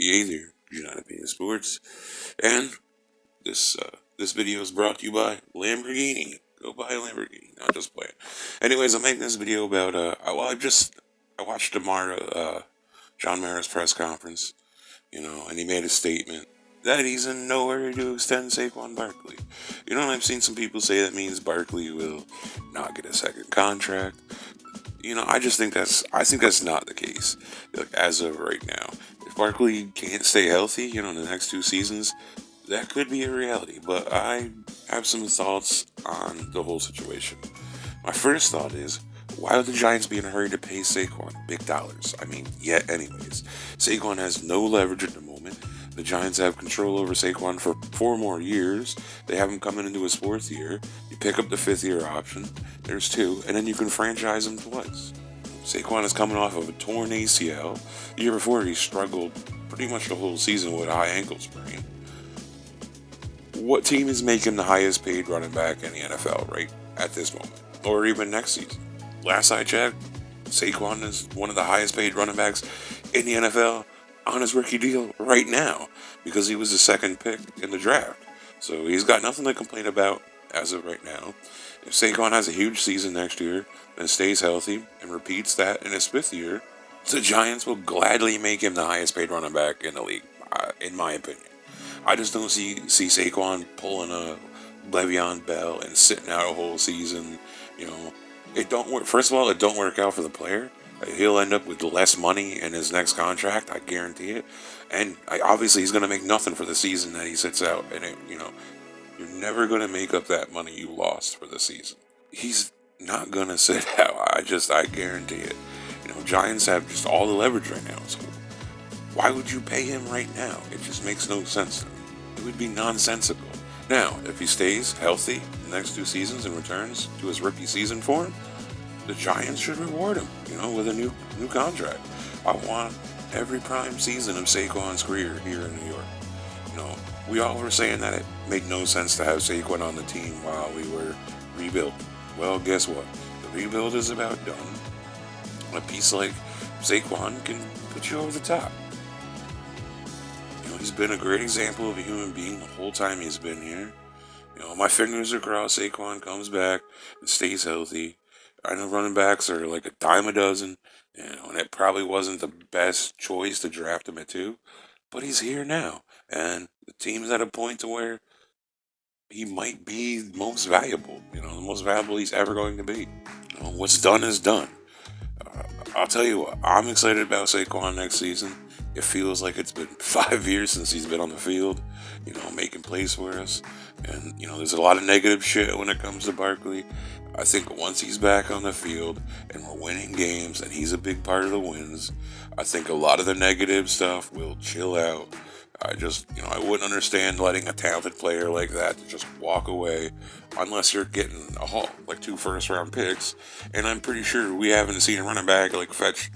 Hey there, John Opinion Sports, and this video is brought to you by Lamborghini. Go buy a Lamborghini. Not just playing. Anyways, I'm making this video about I watched John Mara's press conference, and he made a statement that he's in no hurry to extend Saquon Barkley. And I've seen some people say that means Barkley will not get a second contract. I think that's not the case. Like, as of right now, if Barkley can't stay healthy, in the next 2 seasons, that could be a reality. But I have some thoughts on the whole situation. My first thought is, why would the Giants be in a hurry to pay Saquon big dollars? Anyways, Saquon has no leverage at the moment. The Giants have control over Saquon for 4 more years. They have him coming into his 4th year. You pick up the 5th-year option. There's 2, and then you can franchise him twice. Saquon is coming off of a torn ACL. The year before, he struggled pretty much the whole season with a high ankle sprain. What team is making the highest paid running back in the NFL right at this moment? Or even next season? Last I checked, Saquon is one of the highest paid running backs in the NFL on his rookie deal right now because he was the second pick in the draft. So he's got nothing to complain about as of right now. If Saquon has a huge season next year and stays healthy and repeats that in his 5th year, the Giants will gladly make him the highest paid running back in the league, in my opinion. I just don't see Saquon pulling a Le'Veon Bell and sitting out a whole season. It don't work. First of all, it don't work out for the player. He'll end up with less money in his next contract. I guarantee it. And obviously, he's going to make nothing for the season that he sits out. And you're never going to make up that money you lost for the season. He's not going to sit out. I guarantee it. Giants have just all the leverage right now. So why would you pay him right now? It just makes no sense to me. It would be nonsensical. Now, if he stays healthy the next 2 seasons and returns to his rookie season form, the Giants should reward him, with a new contract. I want every prime season of Saquon's career here in New York. We all were saying that it made no sense to have Saquon on the team while we were rebuilding. Well, guess what? The rebuild is about done. A piece like Saquon can put you over the top. He's been a great example of a human being the whole time he's been here. My fingers are crossed Saquon comes back and stays healthy. I know running backs are like a dime a dozen, and it probably wasn't the best choice to draft him at 2, but he's here now, and the team's at a point to where he might be the most valuable, the most valuable he's ever going to be. What's done is done. I'll tell you what, I'm excited about Saquon next season. It feels like it's been 5 years since he's been on the field, making plays for us. And, there's a lot of negative shit when it comes to Barkley. I think once he's back on the field and we're winning games and he's a big part of the wins, I think a lot of the negative stuff will chill out. I wouldn't understand letting a talented player like that to just walk away unless you're getting a haul, like 2 first-round picks. And I'm pretty sure we haven't seen a running back fetch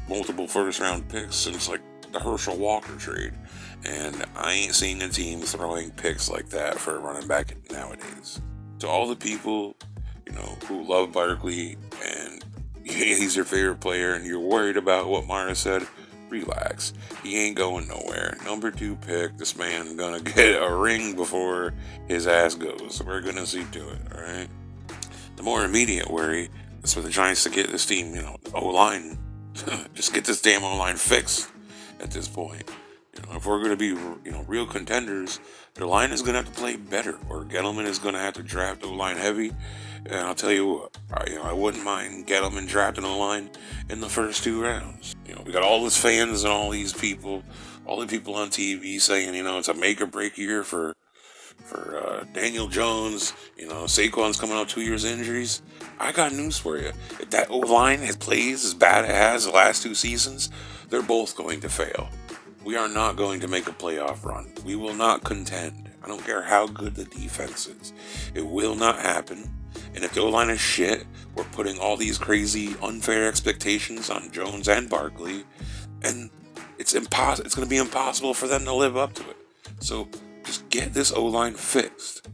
multiple first-round picks since the Herschel Walker trade. And I ain't seen a team throwing picks like that for a running back nowadays. To all the people, who love Barkley and he's your favorite player and you're worried about what Mara said, relax. He ain't going nowhere. Number 2 pick, this man gonna get a ring before his ass goes. We're gonna see to it, alright? The more immediate worry is for the Giants to get this team, O-line. Just get this damn O-line fixed at this point. If we're going to be, real contenders, their line is going to have to play better, or Gettleman is going to have to draft O-line heavy. And I'll tell you what, I wouldn't mind Gettleman drafting O-line in the first 2 rounds. We got all these fans and all these people, all the people on TV saying, it's a make or break year for Daniel Jones. Saquon's coming out 2 years injuries. I got news for you. If that O-line has plays as bad as it has the last 2 seasons, they're both going to fail. We are not going to make a playoff run. We will not contend. I don't care how good the defense is. It will not happen. And if the O-line is shit, we're putting all these crazy, unfair expectations on Jones and Barkley, and it's going to be impossible for them to live up to it. So just get this O-line fixed.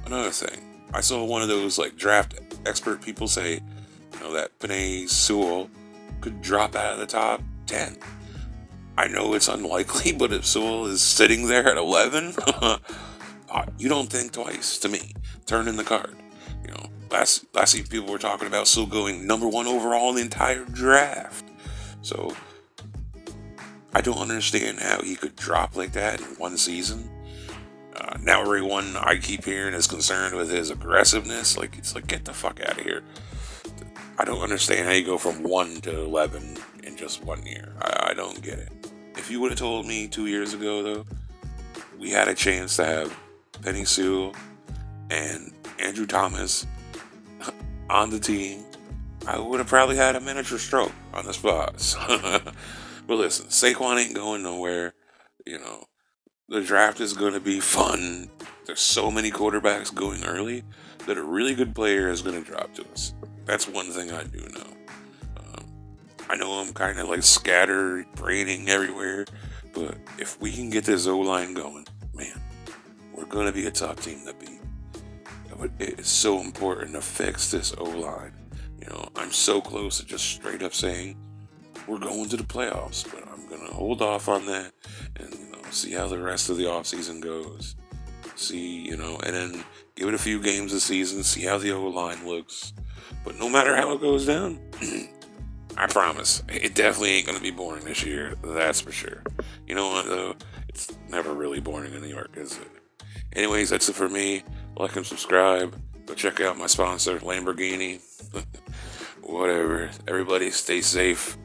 Another thing, I saw one of those draft expert people say, that Penei Sewell could drop out of the top 10. I know it's unlikely, but if Sewell is sitting there at 11, you don't think twice. To me, turn in the card. Last season people were talking about Sewell going number one overall in the entire draft. So I don't understand how he could drop like that in one season. Now everyone I keep hearing is concerned with his aggressiveness. It's like, get the fuck out of here. I don't understand how you go from 1 to 11 in just 1 year. I don't get it. If you would have told me 2 years ago, though, we had a chance to have Penny Sewell and Andrew Thomas on the team, I would have probably had a miniature stroke on the spot. But listen, Saquon ain't going nowhere. The draft is going to be fun. There's so many quarterbacks going early that a really good player is going to drop to us. That's one thing I do know. I know I'm kind of like scattered, braining everywhere, but if we can get this O-line going, man, we're going to be a tough team to beat. But it's so important to fix this O-line. I'm so close to just straight up saying we're going to the playoffs, but I'm going to hold off on that and, see how the rest of the offseason goes. See, and then give it a few games this season, see how the O-line looks. But no matter how it goes down, I promise, it definitely ain't going to be boring this year. That's for sure. You know what, though? It's never really boring in New York, is it? Anyways, that's it for me. Like and subscribe. Go check out my sponsor, Lamborghini. Whatever. Everybody stay safe.